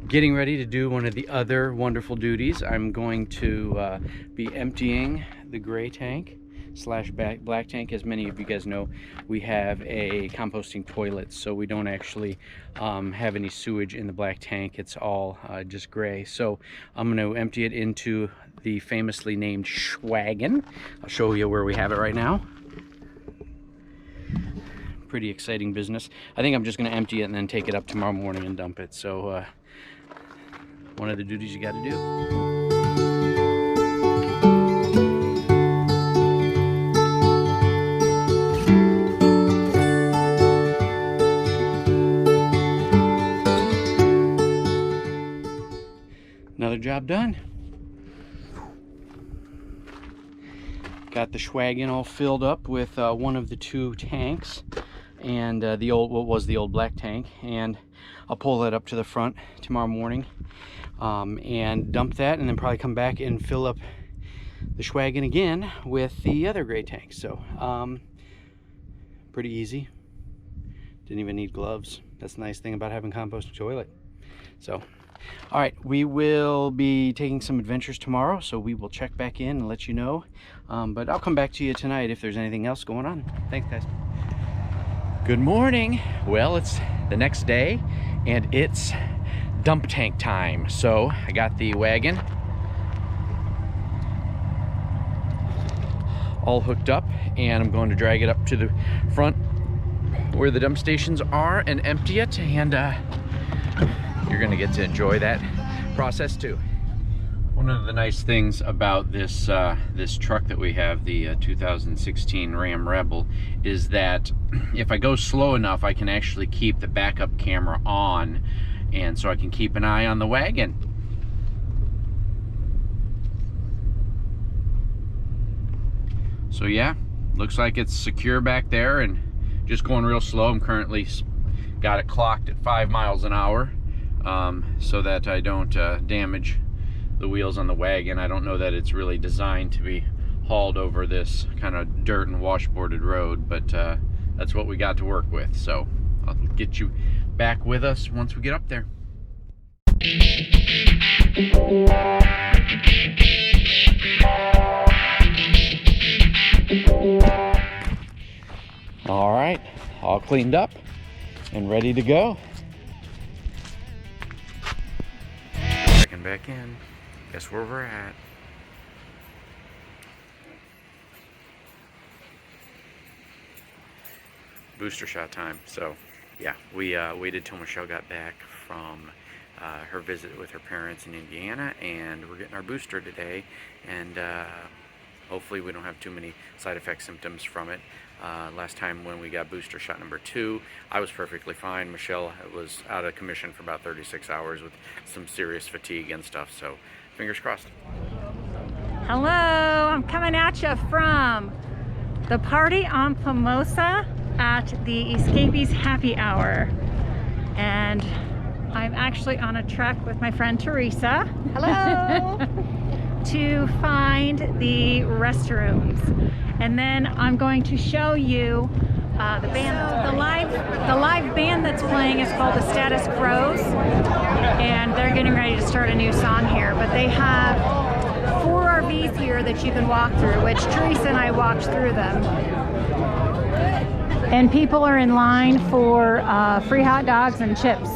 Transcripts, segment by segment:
Getting ready to do one of the other wonderful duties. I'm going to be emptying the gray tank slash black tank. As many of you guys know, we have a composting toilet, so we don't actually have any sewage in the black tank. It's all just gray. So I'm going to empty it into the famously named Schwagen. I'll show you where we have it right now. Pretty exciting business. I think I'm just going to empty it and then take it up tomorrow morning and dump it. So one of the duties you got to do. Another job done. Got the Schwagen all filled up with one of the two tanks, and what was the old black tank, and I'll pull that up to the front tomorrow morning and dump that, and then probably come back and fill up the Schwagen again with the other gray tank. So pretty easy. Didn't even need gloves. That's the nice thing about having composting toilet. So all right, we will be taking some adventures tomorrow, so we will check back in and let you know. But I'll come back to you tonight if there's anything else going on. Thanks, guys. Good morning. Well, it's the next day, and it's dump tank time. So I got the wagon all hooked up, and I'm going to drag it up to the front where the dump stations are and empty it, and you're gonna get to enjoy that process too. One of the nice things about this this truck that we have, the 2016 Ram Rebel, is that if I go slow enough, I can actually keep the backup camera on, and so I can keep an eye on the wagon. So yeah, looks like it's secure back there and just going real slow. I'm currently got it clocked at 5 miles an hour. So that I don't damage the wheels on the wagon. I don't know that it's really designed to be hauled over this kind of dirt and washboarded road, but that's what we got to work with. So I'll get you back with us once we get up there. All right, all cleaned up and ready to go. Back in. Guess where we're at. Booster shot time. So yeah, we waited till Michelle got back from her visit with her parents in Indiana, and we're getting our booster today, and hopefully we don't have too many side effect symptoms from it. Last time when we got booster shot number 2, I was perfectly fine. Michelle was out of commission for about 36 hours with some serious fatigue and stuff, so fingers crossed. Hello, I'm coming at you from the party on Pomosa at the Escapees Happy Hour, and I'm actually on a trek with my friend Teresa. Hello. To find the restrooms, and then I'm going to show you the band. The live band that's playing is called the Status Quos, and they're getting ready to start a new song here. But they have 4 RVs here that you can walk through, which Teresa and I walked through them. And people are in line for free hot dogs and chips.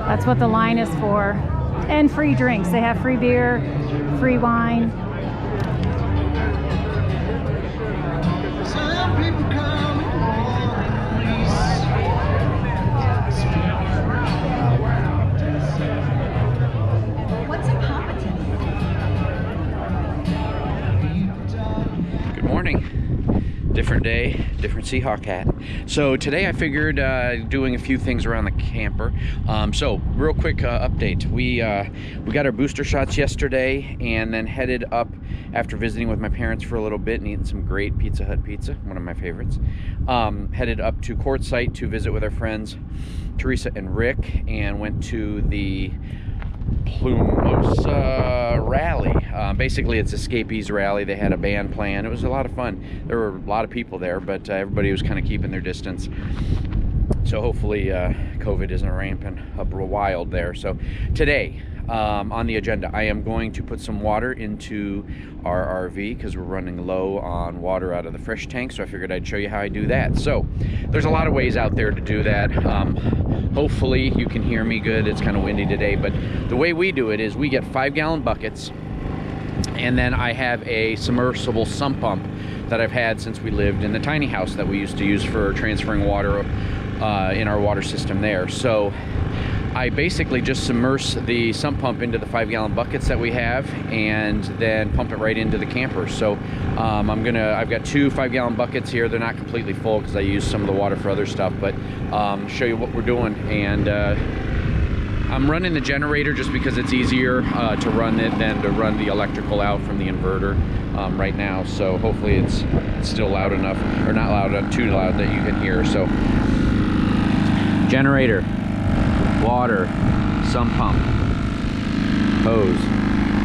That's what the line is for. And free drinks. They have free beer, free wine. What's a competence? Good morning. Different day, different Seahawk hat. So today I figured doing a few things around the camper. So real quick update. We got our booster shots yesterday, and then headed up after visiting with my parents for a little bit and eating some great Pizza Hut pizza, one of my favorites. Headed up to Quartzsite to visit with our friends Teresa and Rick, and went to the Plumosa rally. Basically it's Escapees rally. They had a band playing. It was a lot of fun. There were a lot of people there, but everybody was kind of keeping their distance. So hopefully COVID isn't rampant up real wild there. So today on the agenda, I am going to put some water into our RV because we're running low on water out of the fresh tank. So I figured I'd show you how I do that. So there's a lot of ways out there to do that. Hopefully you can hear me good. It's kind of windy today, but the way we do it is we get 5-gallon buckets, and then I have a submersible sump pump that I've had since we lived in the tiny house that we used to use for transferring water in our water system there. So I basically just submerge the sump pump into the 5-gallon buckets that we have, and then pump it right into the camper. So I've got 2 5-gallon buckets here. They're not completely full because I use some of the water for other stuff, but show you what we're doing. And I'm running the generator just because it's easier to run it than to run the electrical out from the inverter right now. So hopefully it's still loud enough, or not loud enough, too loud that you can hear. So generator, water, sump pump, hose.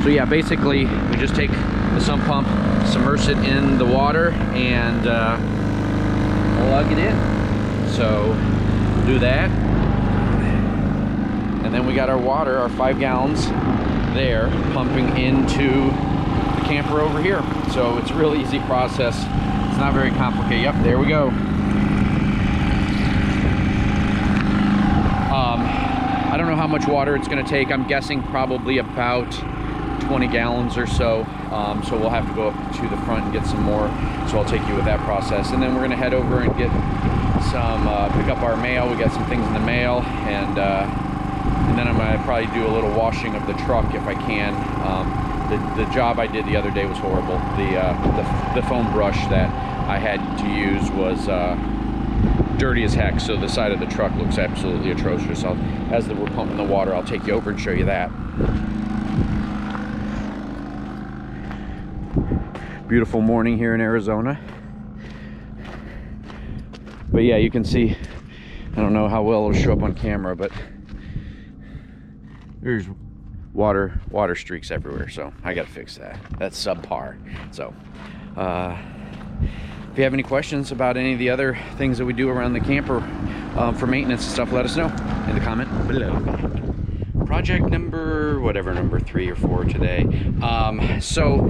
So yeah, basically we just take the sump pump, submerge it in the water, and plug it in. So do that, and then we got our water, our 5 gallons there, pumping into the camper over here. So it's a real easy process. It's not very complicated. Yep, there we go. I don't know how much water it's going to take. I'm guessing probably about 20 gallons or so. So we'll have to go up to the front and get some more. So I'll take you with that process. And then we're going to head over and get some, pick up our mail. We got some things in the mail. And then I'm going to probably do a little washing of the truck if I can. The job I did the other day was horrible. The foam brush that I had to use was dirty as heck, so the side of the truck looks absolutely atrocious. As we're pumping the water, I'll take you over and show you that. Beautiful morning here in Arizona. But yeah, you can see, I don't know how well it'll show up on camera, but there's water streaks everywhere, so I gotta fix that. That's subpar. So if you have any questions about any of the other things that we do around the camper for maintenance and stuff, let us know in the comment below. Project number, whatever, number 3 or 4 today. So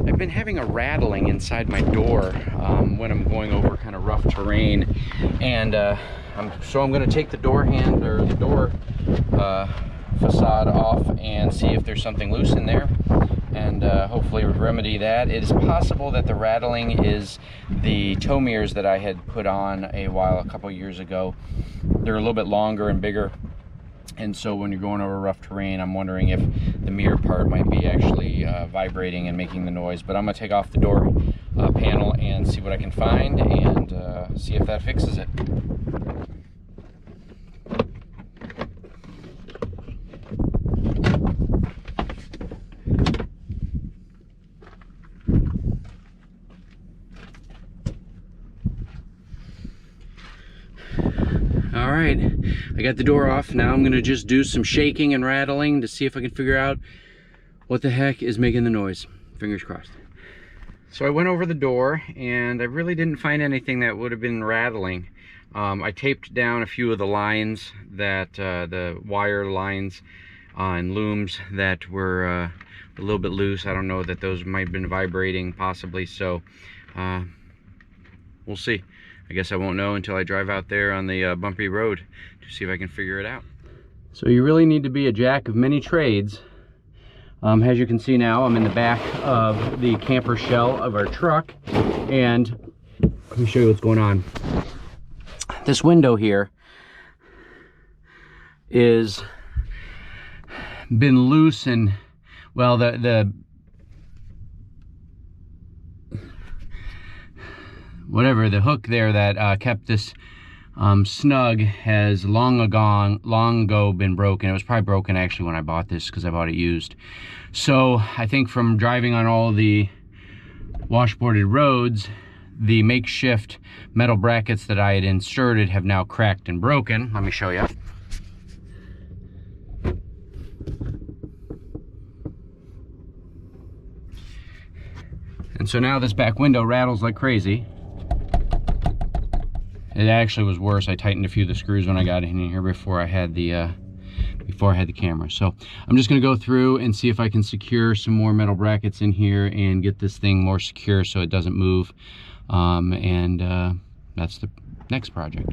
I've been having a rattling inside my door when I'm going over kind of rough terrain, and I'm going to take the door handle, or the door facade off, and see if there's something loose in there, and hopefully remedy that. It is possible that the rattling is the tow mirrors that I had put on a couple years ago. They're a little bit longer and bigger, and so when you're going over rough terrain, I'm wondering if the mirror part might be actually vibrating and making the noise. But I'm going to take off the door panel and see what I can find, and see if that fixes it. All right, I got the door off. Now I'm gonna just do some shaking and rattling to see if I can figure out what the heck is making the noise. Fingers crossed. So I went over the door, and I really didn't find anything that would have been rattling. I taped down a few of the lines, the wire lines and looms that were a little bit loose. I don't know, that those might have been vibrating possibly, so we'll see. I guess I won't know until I drive out there on the bumpy road to see if I can figure it out. So you really need to be a jack of many trades. As you can see now, I'm in the back of the camper shell of our truck, and let me show you what's going on. This window here is been loose, and well, the hook there that kept this snug has long ago been broken. It was probably broken actually when I bought this, because I bought it used. So I think from driving on all the washboarded roads, the makeshift metal brackets that I had inserted have now cracked and broken. Let me show you. And so now this back window rattles like crazy. It actually was worse. I tightened a few of the screws when I got in here before I had the camera. So I'm just going to go through and see if I can secure some more metal brackets in here and get this thing more secure so it doesn't move. That's the next project.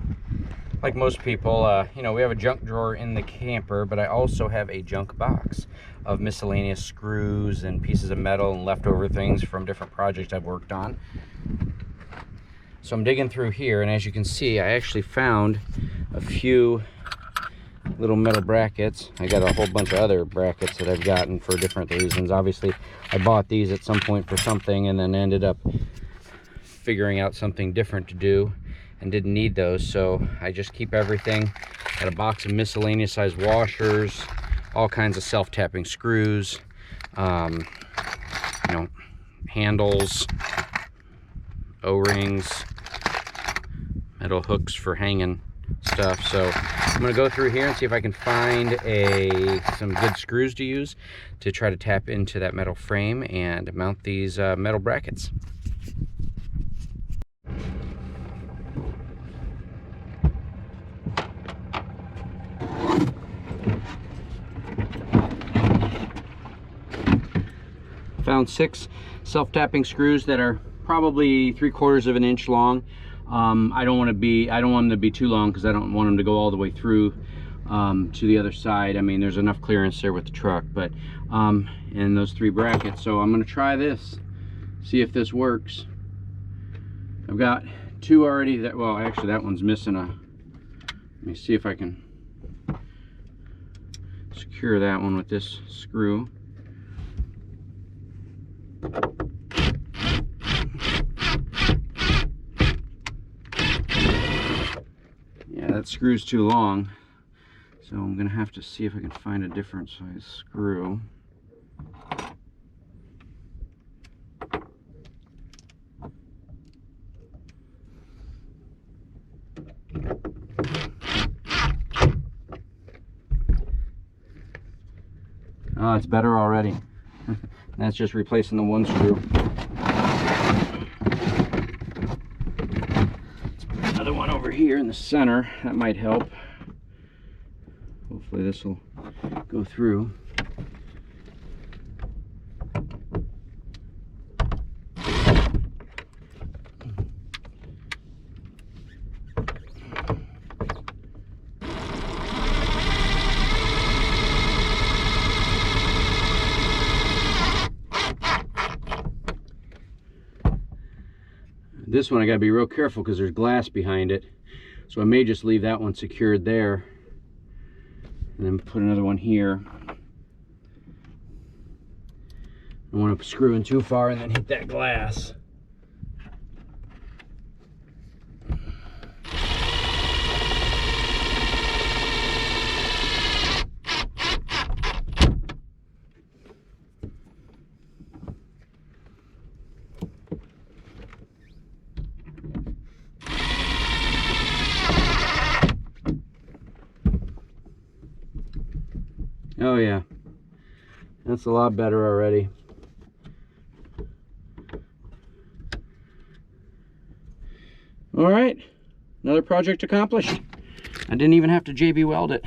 Like most people, you know, we have a junk drawer in the camper, but I also have a junk box of miscellaneous screws and pieces of metal and leftover things from different projects I've worked on. So I'm digging through here, and as you can see, I actually found a few little metal brackets. I got a whole bunch of other brackets that I've gotten for different reasons. Obviously, I bought these at some point for something and then ended up figuring out something different to do and didn't need those, so I just keep everything. Got a box of miscellaneous size washers, all kinds of self-tapping screws, you know, handles, O-rings, metal hooks for hanging stuff. So I'm gonna go through here and see if I can find some good screws to use to try to tap into that metal frame and mount these metal brackets. Found 6 self-tapping screws that are probably 3/4 of an inch long. I don't want them to be too long because I don't want them to go all the way through to the other side. I mean, there's enough clearance there with the truck, but and those 3 brackets. So I'm going to try this, see if this works. I've got 2 already. Well, actually, that one's missing a. Let me see if I can secure that one with this screw. Yeah, that screw's too long, so I'm gonna have to see if I can find a different size screw. Oh, it's better already. That's just replacing the 1 screw. Another one over here in the center. That might help. Hopefully this will go through. This one I gotta be real careful because there's glass behind it, so I may just leave that one secured there and then put another one here. I don't want to screw in too far and then hit that glass. Oh yeah, that's a lot better already. All right, another project accomplished. I didn't even have to JB weld it.